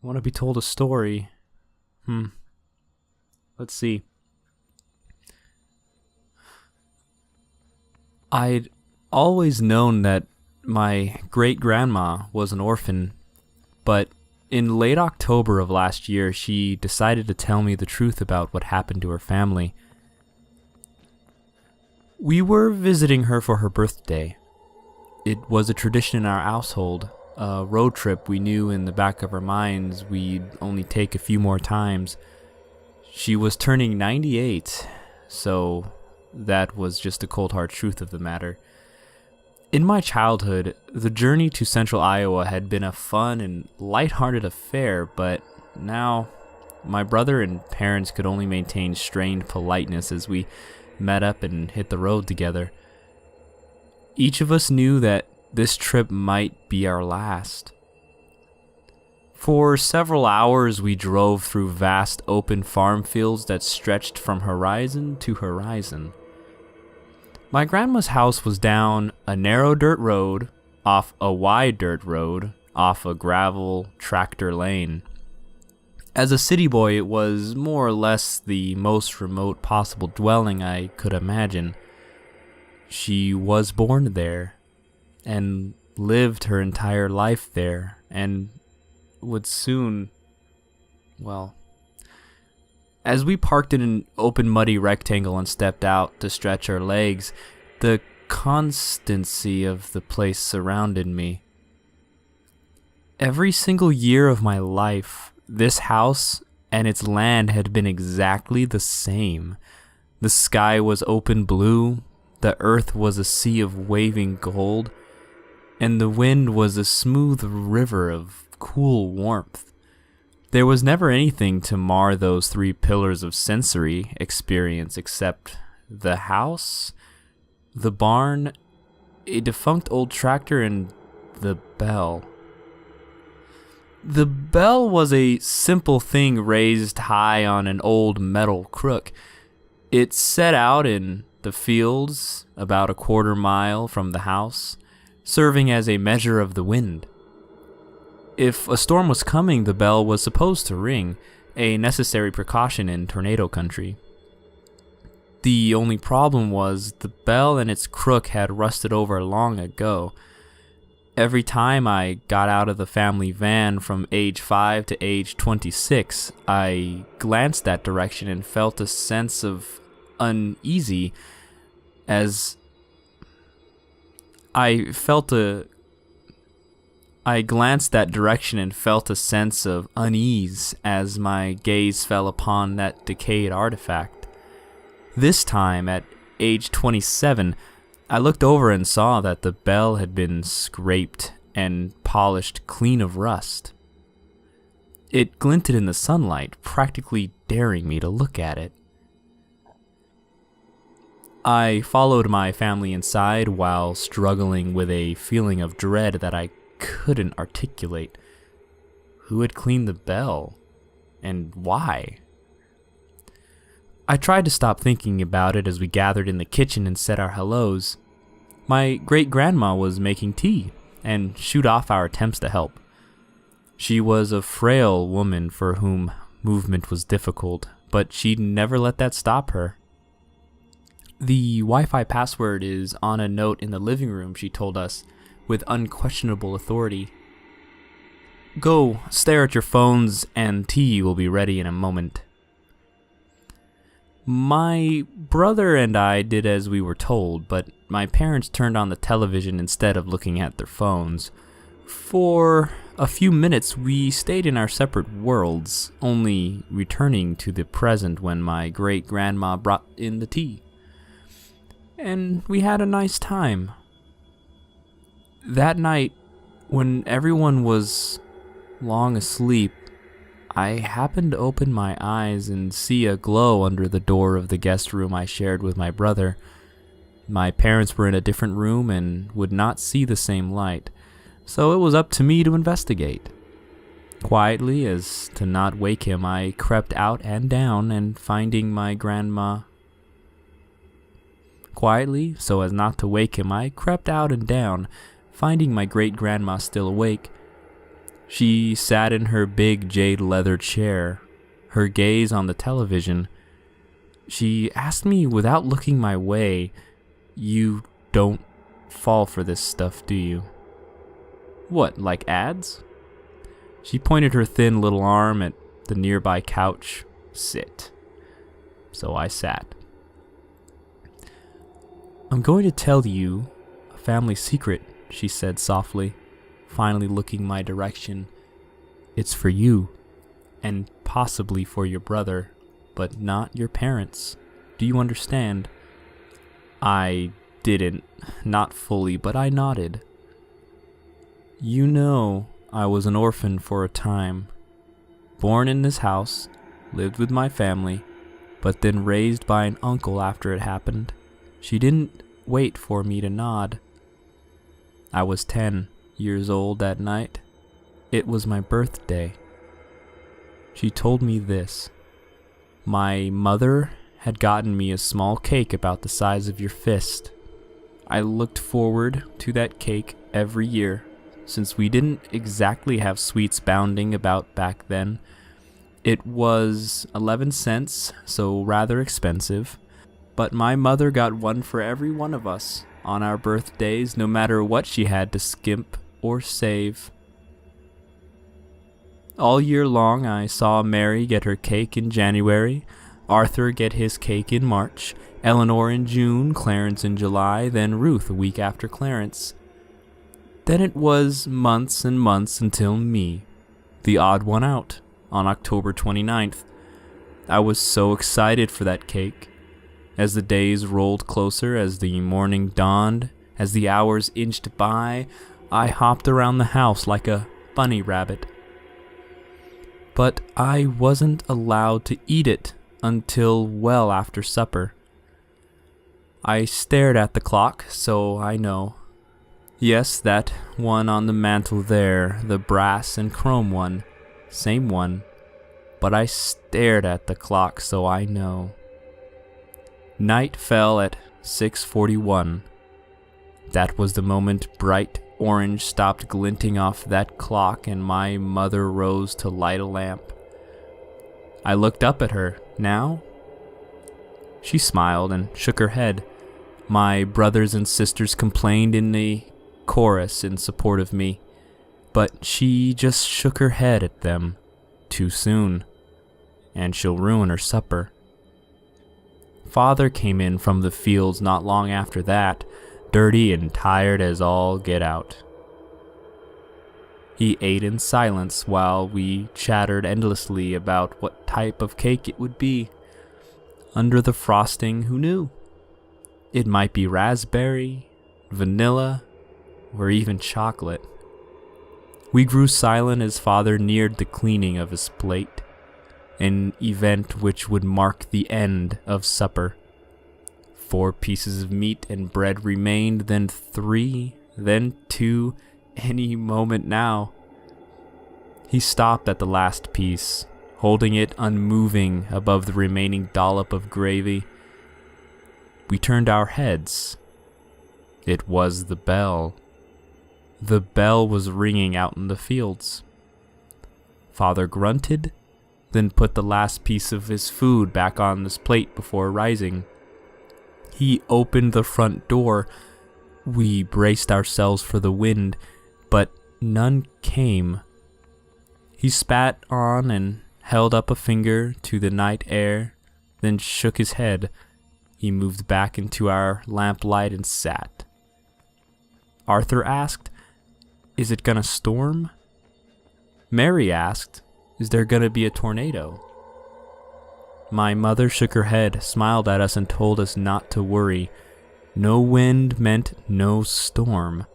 want to be told a story. Let's see. I'd always known that my great-grandma was an orphan, but in late October of last year, she decided to tell me the truth about what happened to her family. We were visiting her for her birthday. It was a tradition in our household, a road trip we knew in the back of our minds we'd only take a few more times. She was turning 98, so that was just the cold hard truth of the matter. In my childhood, the journey to central Iowa had been a fun and lighthearted affair, but now my brother and parents could only maintain strained politeness as we met up and hit the road together. Each of us knew that this trip might be our last. For several hours, we drove through vast open farm fields that stretched from horizon to horizon. My grandma's house was down a narrow dirt road, off a wide dirt road, off a gravel tractor lane. As a city boy, it was more or less the most remote possible dwelling I could imagine. She was born there, and lived her entire life there, and would soon, well... As we parked in an open muddy rectangle and stepped out to stretch our legs, the constancy of the place surrounded me. Every single year of my life, this house and its land had been exactly the same. The sky was open blue, the earth was a sea of waving gold, and the wind was a smooth river of cool warmth. There was never anything to mar those three pillars of sensory experience except the house, the barn, a defunct old tractor, and the bell. The bell was a simple thing raised high on an old metal crook. It set out in the fields about a quarter mile from the house, serving as a measure of the wind. If a storm was coming, the bell was supposed to ring, a necessary precaution in tornado country. The only problem was the bell and its crook had rusted over long ago. Every time I got out of the family van from age 5 to age 26, I glanced that direction and felt a sense of uneasy as I glanced that direction and felt a sense of unease as my gaze fell upon that decayed artifact. This time, at age 27, I looked over and saw that the bell had been scraped and polished clean of rust. It glinted in the sunlight, practically daring me to look at it. I followed my family inside while struggling with a feeling of dread that I couldn't articulate. Who had cleaned the bell? And why? I tried to stop thinking about it as we gathered in the kitchen and said our hellos. My great-grandma was making tea and shooed off our attempts to help. She was a frail woman for whom movement was difficult, but she'd never let that stop her. The Wi-Fi password is on a note in the living room, she told us, with unquestionable authority. Go stare at your phones and tea will be ready in a moment. My brother and I did as we were told, but my parents turned on the television instead of looking at their phones. For a few minutes we stayed in our separate worlds, only returning to the present when my great-grandma brought in the tea. And we had a nice time. That night, when everyone was long asleep, I happened to open my eyes and see a glow under the door of the guest room I shared with my brother. My parents were in a different room and would not see the same light, so it was up to me to investigate. Quietly, as to not wake him, I crept out and down, and finding my grandma... Quietly, so as not to wake him, I crept out and down, finding my great-grandma still awake. She sat in her big jade leather chair, her gaze on the television. She asked me without looking my way, "You don't fall for this stuff, do you?" "What, like ads?" She pointed her thin little arm at the nearby couch. "Sit." So I sat. "I'm going to tell you a family secret," she said softly, finally looking my direction. "It's for you, and possibly for your brother, but not your parents. Do you understand?" I didn't, not fully, but I nodded. "You know, I was an orphan for a time. Born in this house, lived with my family, but then raised by an uncle after it happened." She didn't wait for me to nod. "I was 10 years old that night. It was my birthday." She told me this: "My mother had gotten me a small cake about the size of your fist. I looked forward to that cake every year, since we didn't exactly have sweets bounding about back then. It was 11 cents, so rather expensive, but my mother got one for every one of us on our birthdays, no matter what she had to skimp or save. All year long, I saw Mary get her cake in January, Arthur get his cake in March, Eleanor in June, Clarence in July, then Ruth a week after Clarence. Then it was months and months until me, the odd one out, on October 29th. I was so excited for that cake. As the days rolled closer, as the morning dawned, as the hours inched by, I hopped around the house like a bunny rabbit. But I wasn't allowed to eat it until well after supper. I stared at the clock, so I know. Yes, that one on the mantel there, the brass and chrome one, same one. But I stared at the clock, so I know. Night fell at 6:41. That was the moment bright orange stopped glinting off that clock and my mother rose to light a lamp. I looked up at her. Now? She smiled and shook her head. My brothers and sisters complained in the chorus in support of me, but she just shook her head at them. Too soon. And she'll ruin her supper. Father came in from the fields not long after that, dirty and tired as all get out. He ate in silence while we chattered endlessly about what type of cake it would be. Under the frosting, who knew? It might be raspberry, vanilla, or even chocolate. We grew silent as Father neared the cleaning of his plate, an event which would mark the end of supper. 4 pieces of meat and bread remained, then 3, then 2, any moment now. He stopped at the last piece, holding it unmoving above the remaining dollop of gravy. We turned our heads. It was the bell. The bell was ringing out in the fields. Father grunted, then put the last piece of his food back on his plate before rising. He opened the front door. We braced ourselves for the wind, but none came. He spat on and held up a finger to the night air, then shook his head. He moved back into our lamplight and sat. Arthur asked, "Is it gonna storm?" Mary asked, "Is there gonna be a tornado?" My mother shook her head, smiled at us, and told us not to worry. No wind meant no storm.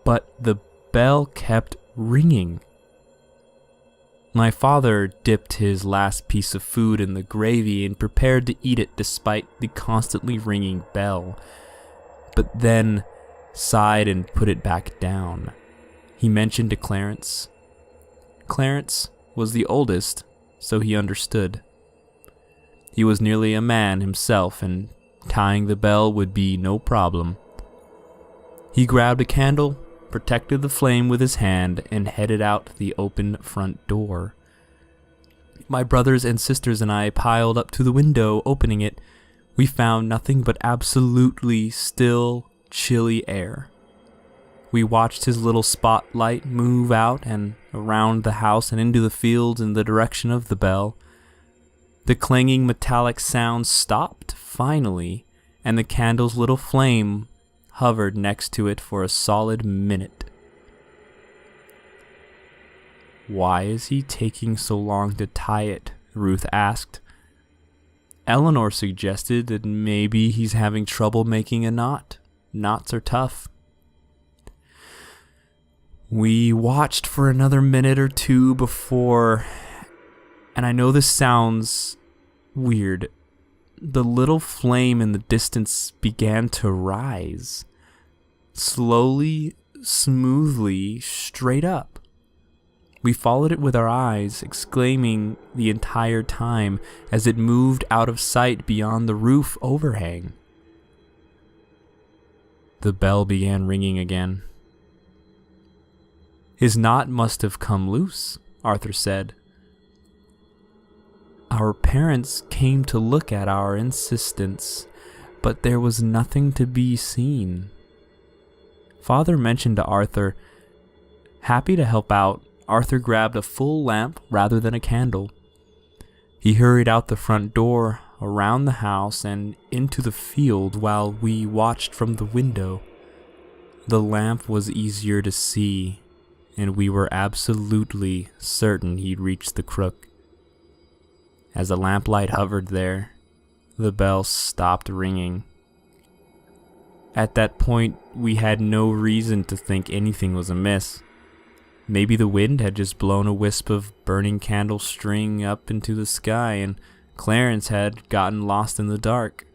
But the bell kept ringing. My father dipped his last piece of food in the gravy and prepared to eat it despite the constantly ringing bell, but then sighed and put it back down. He mentioned to Clarence. Clarence was the oldest, so he understood. He was nearly a man himself, and tying the bell would be no problem. He grabbed a candle protected the flame with his hand, and headed out the open front door. My brothers and sisters and I piled up to the window, opening it. We found nothing but absolutely still, chilly air. We watched his little spotlight move out and around the house and into the fields in the direction of the bell. The clanging metallic sound stopped, finally, and the candle's little flame hovered next to it for a solid minute. "Why is he taking so long to tie it?" Ruth asked. Eleanor suggested that maybe he's having trouble making a knot. Knots are tough. We watched for another minute or two before, and I know this sounds weird, the little flame in the distance began to rise. Slowly, smoothly, straight up. We followed it with our eyes, exclaiming the entire time as it moved out of sight beyond the roof overhang. The bell began ringing again. "His knot must have come loose," Arthur said. Our parents came to look at our insistence, but there was nothing to be seen. Father mentioned to Arthur. Happy to help out, Arthur grabbed a full lamp rather than a candle. He hurried out the front door, around the house, and into the field while we watched from the window. The lamp was easier to see, and we were absolutely certain he'd reached the crook. As the lamplight hovered there, the bell stopped ringing. At that point, we had no reason to think anything was amiss. Maybe the wind had just blown a wisp of burning candle string up into the sky, and Clarence had gotten lost in the dark.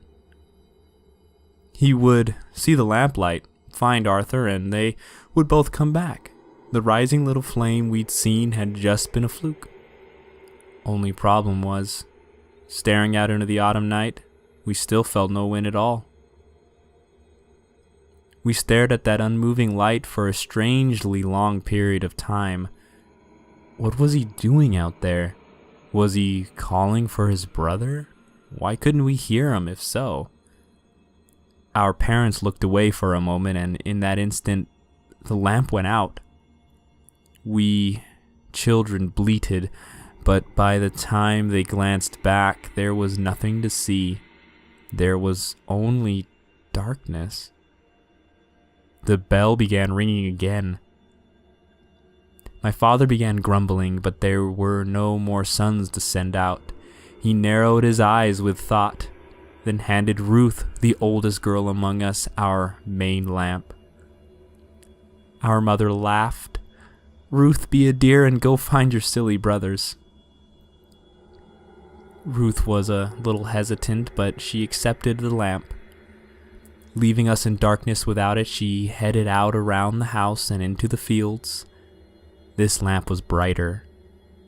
He would see the lamplight, find Arthur, and they would both come back. The rising little flame we'd seen had just been a fluke. Only problem was, staring out into the autumn night, we still felt no wind at all. We stared at that unmoving light for a strangely long period of time. What was he doing out there? Was he calling for his brother? Why couldn't we hear him if so? Our parents looked away for a moment, and in that instant, the lamp went out. We children bleated, but by the time they glanced back, there was nothing to see. There was only darkness. The bell began ringing again. My father began grumbling, but there were no more suns to send out. He narrowed his eyes with thought, then handed Ruth, the oldest girl among us, our main lamp. Our mother laughed. "Ruth, be a dear and go find your silly brothers." Ruth was a little hesitant, but she accepted the lamp. Leaving us in darkness without it, she headed out around the house and into the fields. This lamp was brighter,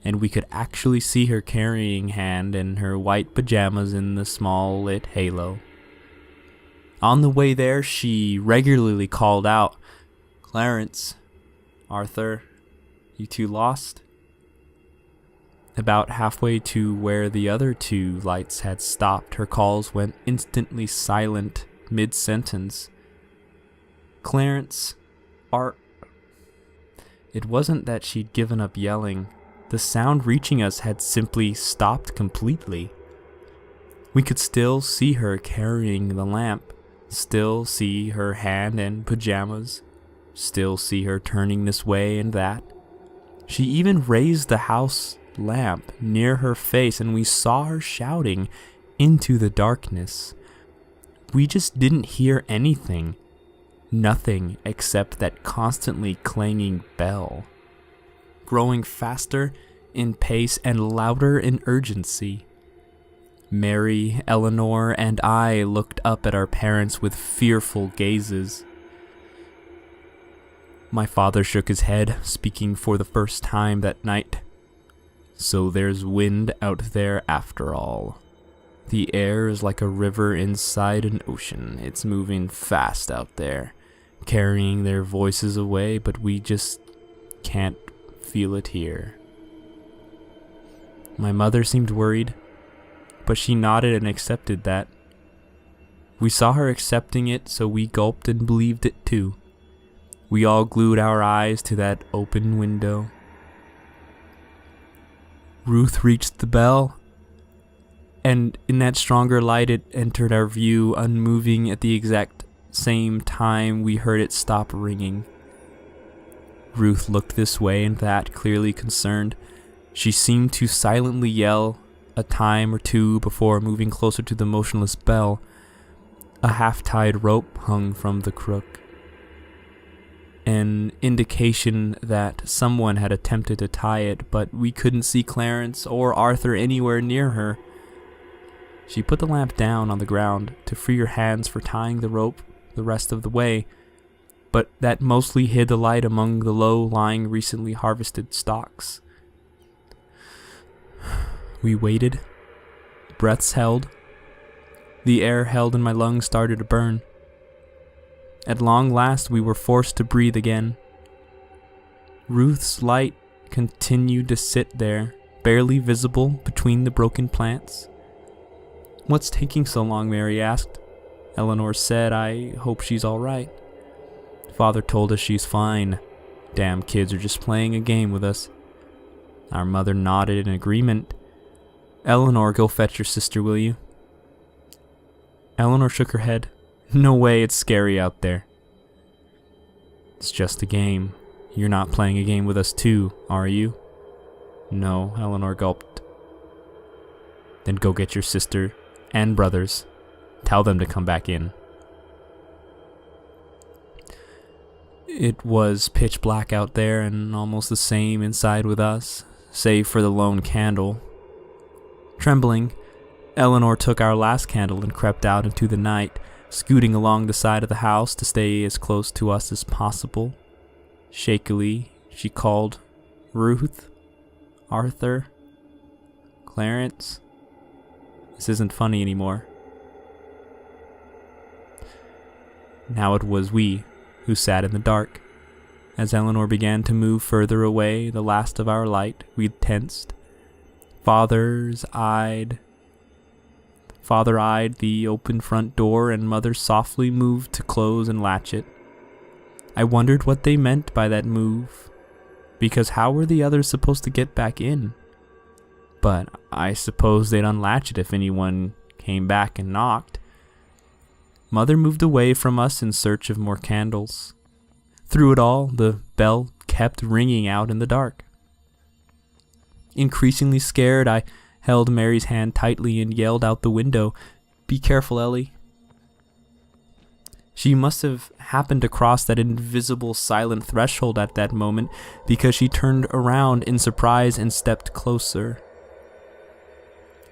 and we could actually see her carrying hand and her white pajamas in the small lit halo. On the way there, she regularly called out, "Clarence, Arthur, you two lost?" About halfway to where the other two lights had stopped, her calls went instantly silent mid-sentence. "Clarence, It wasn't that she'd given up yelling. The sound reaching us had simply stopped completely. We could still see her carrying the lamp, still see her hand and pajamas, still see her turning this way and that. She even raised the house lamp near her face, and we saw her shouting into the darkness. We just didn't hear anything. Nothing except that constantly clanging bell, growing faster in pace and louder in urgency. Mary, Eleanor, and I looked up at our parents with fearful gazes. My father shook his head, speaking for the first time that night. "So there's wind out there after all. The air is like a river inside an ocean. It's moving fast out there, carrying their voices away, but we just can't feel it here. My mother seemed worried, but she nodded and accepted that. We saw her accepting it, so we gulped and believed it too. We all glued our eyes to that open window. Ruth reached the bell, and in that stronger light it entered our view, unmoving at the exact same time we heard it stop ringing. Ruth looked this way and that, clearly concerned. She seemed to silently yell a time or two before moving closer to the motionless bell. A half-tied rope hung from the crook, an indication that someone had attempted to tie it, but we couldn't see Clarence or Arthur anywhere near her. She put the lamp down on the ground to free her hands for tying the rope the rest of the way, but that mostly hid the light among the low-lying, recently harvested stalks. We waited. Breaths held. The air held in my lungs started to burn. At long last, we were forced to breathe again. Ruth's light continued to sit there, barely visible between the broken plants. "What's taking so long?" Mary asked. Eleanor said, "I hope she's all right." Father told us she's fine. Damn kids are just playing a game with us. Our mother nodded in agreement. "Eleanor, go fetch your sister, will you?" Eleanor shook her head. "No way, it's scary out there." "It's just a game. You're not playing a game with us too, are you?" "No," Eleanor gulped. "Then go get your sister and brothers. Tell them to come back in." It was pitch black out there and almost the same inside with us, save for the lone candle. Trembling, Eleanor took our last candle and crept out into the night, scooting along the side of the house to stay as close to us as possible. Shakily, she called, "Ruth? Arthur? Clarence? This isn't funny anymore." Now it was we who sat in the dark. As Eleanor began to move further away, the last of our light, we tensed. Father eyed the open front door, and Mother softly moved to close and latch it. I wondered what they meant by that move, because how were the others supposed to get back in? But I suppose they'd unlatch it if anyone came back and knocked. Mother moved away from us in search of more candles. Through it all, the bell kept ringing out in the dark. Increasingly scared, I held Mary's hand tightly and yelled out the window, "Be careful, Ellie." She must have happened to cross that invisible silent threshold at that moment, because she turned around in surprise and stepped closer.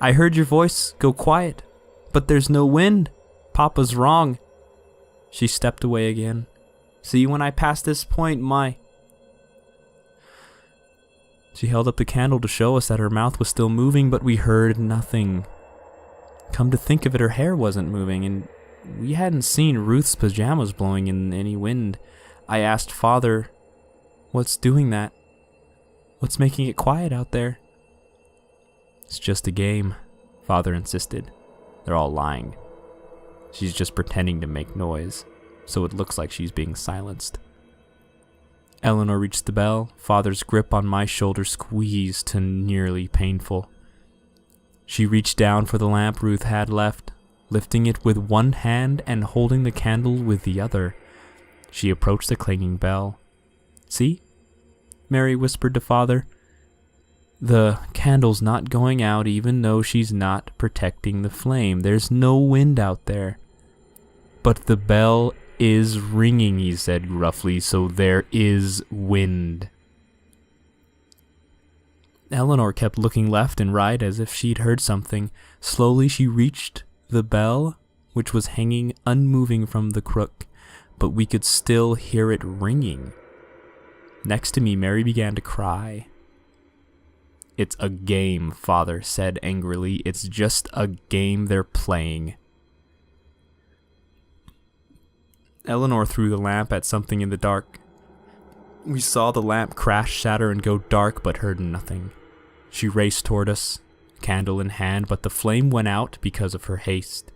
"I heard your voice go quiet, but there's no wind. Papa's wrong." She stepped away again. "See, when I pass this point, She held up the candle to show us that her mouth was still moving, but we heard nothing. Come to think of it, her hair wasn't moving, and we hadn't seen Ruth's pajamas blowing in any wind. I asked Father, "What's doing that? What's making it quiet out there?" "It's just a game," Father insisted. "They're all lying. She's just pretending to make noise, so it looks like she's being silenced." Eleanor reached the bell. Father's grip on my shoulder squeezed to nearly painful. She reached down for the lamp Ruth had left, lifting it with one hand and holding the candle with the other. She approached the clanging bell. "See?" Mary whispered to Father. "The candle's not going out even though she's not protecting the flame. There's no wind out there." "But the bell is ringing," he said gruffly, "so there is wind." Eleanor kept looking left and right as if she'd heard something. Slowly she reached the bell, which was hanging unmoving from the crook, but we could still hear it ringing. Next to me, Mary began to cry. "It's a game," Father said angrily. "It's just a game they're playing." Eleanor threw the lamp at something in the dark. We saw the lamp crash, shatter, and go dark, but heard nothing. She raced toward us, candle in hand, but the flame went out because of her haste.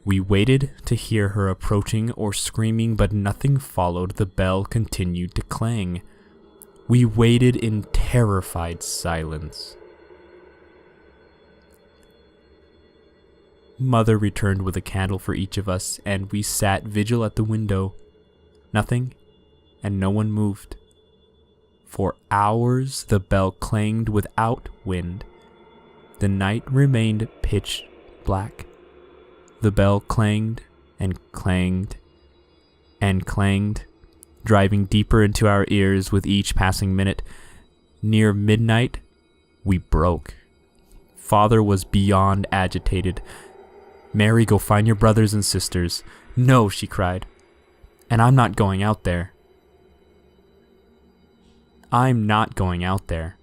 We waited to hear her approaching or screaming, but nothing followed. The bell continued to clang. We waited in terrified silence. Mother returned with a candle for each of us, and we sat vigil at the window. Nothing, and no one moved. For hours the bell clanged without wind. The night remained pitch black. The bell clanged and clanged and clanged, driving deeper into our ears with each passing minute. Near midnight, we broke. Father was beyond agitated. "Mary, go find your brothers and sisters." "No," she cried. "And I'm not going out there. I'm not going out there."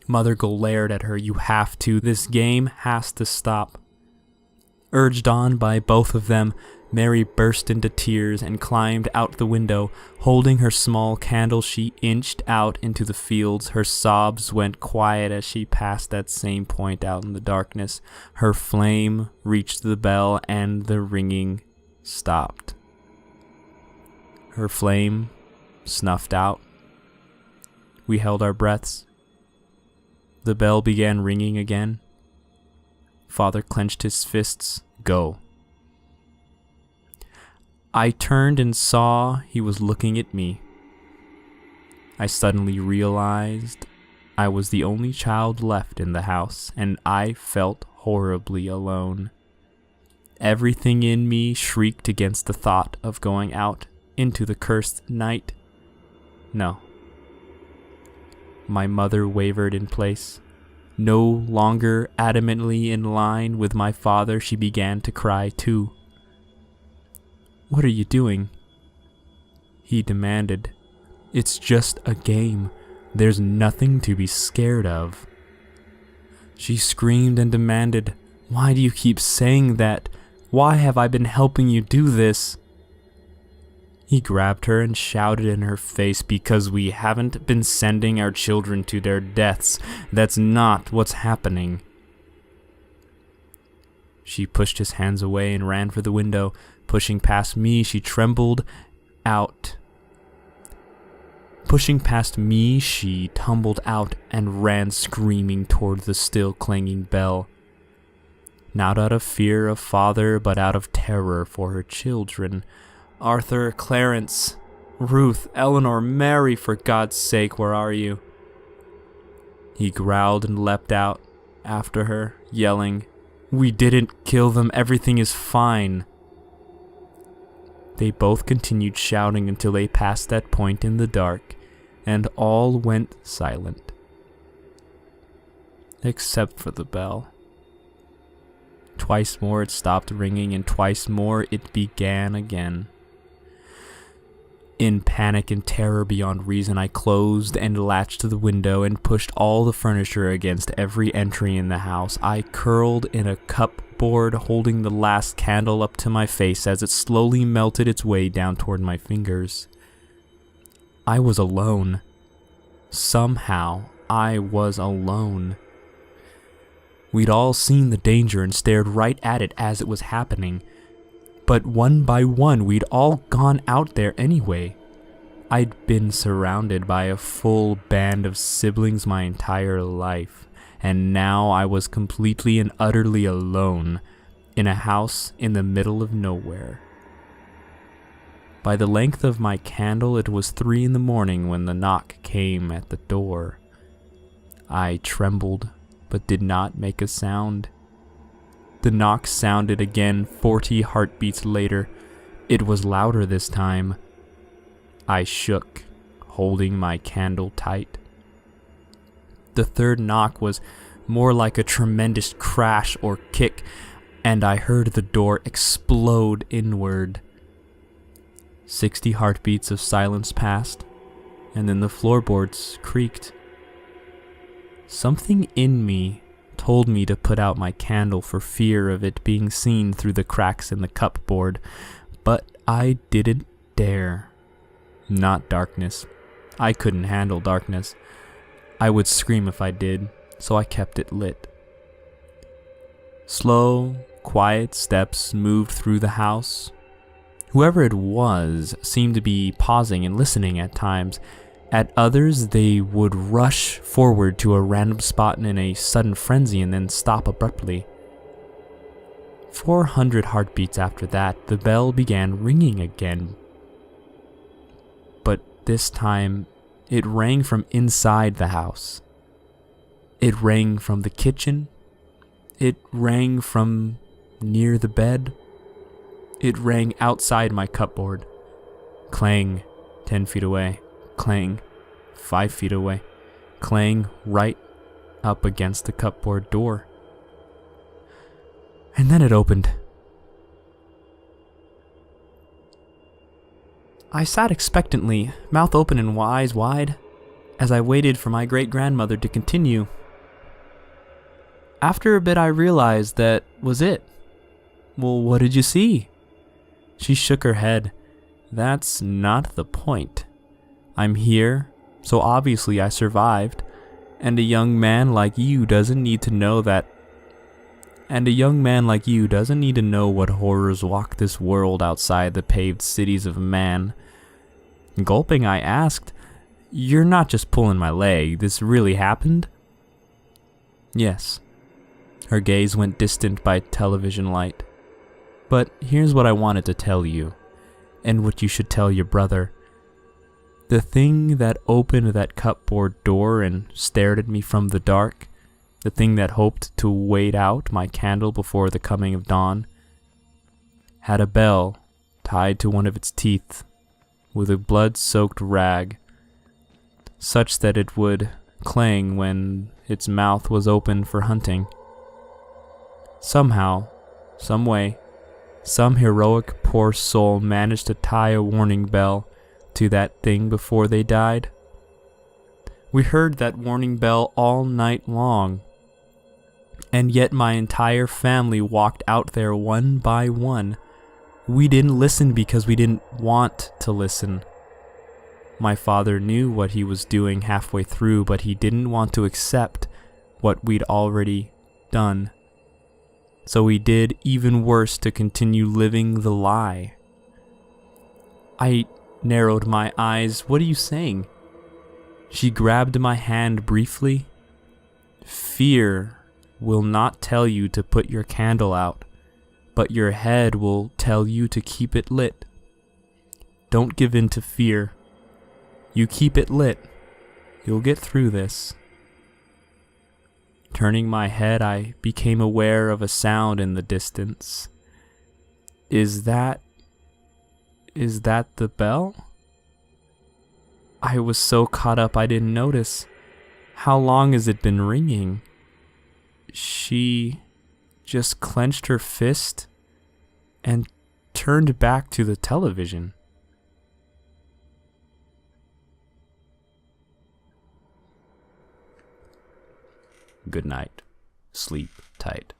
Mother glared at her. "You have to. This game has to stop." Urged on by both of them, Mary burst into tears and climbed out the window. Holding her small candle, she inched out into the fields. Her sobs went quiet as she passed that same point out in the darkness. Her flame reached the bell and the ringing stopped. Her flame snuffed out. We held our breaths. The bell began ringing again. Father clenched his fists. "Go." I turned and saw he was looking at me. I suddenly realized I was the only child left in the house, and I felt horribly alone. Everything in me shrieked against the thought of going out into the cursed night. No. My mother wavered in place. No longer adamantly in line with my father, she began to cry too. "What are you doing?" he demanded. "It's just a game. There's nothing to be scared of." She screamed and demanded, "Why do you keep saying that? Why have I been helping you do this?" He grabbed her and shouted in her face, "Because we haven't been sending our children to their deaths. That's not what's happening." She pushed his hands away and ran for the window. Pushing past me, she trembled out. Pushing past me, she tumbled out and ran screaming toward the still clanging bell. Not out of fear of father, but out of terror for her children. "Arthur, Clarence, Ruth, Eleanor, Mary, for God's sake, where are you?" He growled and leapt out after her, yelling, "We didn't kill them. Everything is fine." They both continued shouting until they passed that point in the dark, and all went silent. Except for the bell. Twice more it stopped ringing, and twice more it began again. In panic and terror beyond reason, I closed and latched the window and pushed all the furniture against every entry in the house. I curled in a cupboard, holding the last candle up to my face as it slowly melted its way down toward my fingers. I was alone. Somehow, I was alone. We'd all seen the danger and stared right at it as it was happening. But one by one, we'd all gone out there anyway. I'd been surrounded by a full band of siblings my entire life, and now I was completely and utterly alone in a house in the middle of nowhere. By the length of my candle, it was 3 a.m. when the knock came at the door. I trembled, but did not make a sound. The knock sounded again 40 heartbeats later. It was louder this time. I shook, holding my candle tight. The third knock was more like a tremendous crash or kick, and I heard the door explode inward. 60 heartbeats of silence passed, and then the floorboards creaked. Something in me told me to put out my candle for fear of it being seen through the cracks in the cupboard, but I didn't dare. Not darkness. I couldn't handle darkness. I would scream if I did, so I kept it lit. Slow, quiet steps moved through the house. Whoever it was seemed to be pausing and listening at times. At others, they would rush forward to a random spot in a sudden frenzy and then stop abruptly. 400 heartbeats after that, the bell began ringing again. But this time, it rang from inside the house. It rang from the kitchen. It rang from near the bed. It rang outside my cupboard. Clang, 10 feet away. Clang, 5 feet away. Clang right up against the cupboard door. And then it opened. I sat expectantly, mouth open and eyes wide, as I waited for my great-grandmother to continue. After a bit I realized that was it. Well, what did you see? She shook her head. That's not the point. I'm here, so obviously I survived, and a young man like you doesn't need to know that. And a young man like you doesn't need to know what horrors walk this world outside the paved cities of man. Gulping, I asked, "You're not just pulling my leg, this really happened?" Yes. Her gaze went distant by television light. But here's what I wanted to tell you, and what you should tell your brother. The thing that opened that cupboard door and stared at me from the dark, the thing that hoped to wait out my candle before the coming of dawn, had a bell tied to one of its teeth with a blood-soaked rag, such that it would clang when its mouth was open for hunting. Somehow, some way, some heroic poor soul managed to tie a warning bell to that thing before they died. We heard that warning bell all night long, and yet my entire family walked out there one by one. We didn't listen because we didn't want to listen. My father knew what he was doing halfway through, but he didn't want to accept what we'd already done. So he did even worse to continue living the lie. I narrowed my eyes. What are you saying? She grabbed my hand briefly. Fear will not tell you to put your candle out, but your head will tell you to keep it lit. Don't give in to fear. You keep it lit. You'll get through this. Turning my head, I became aware of a sound in the distance. Is that the bell? I was so caught up I didn't notice. How long has it been ringing? She just clenched her fist and turned back to the television. Good night. Sleep tight.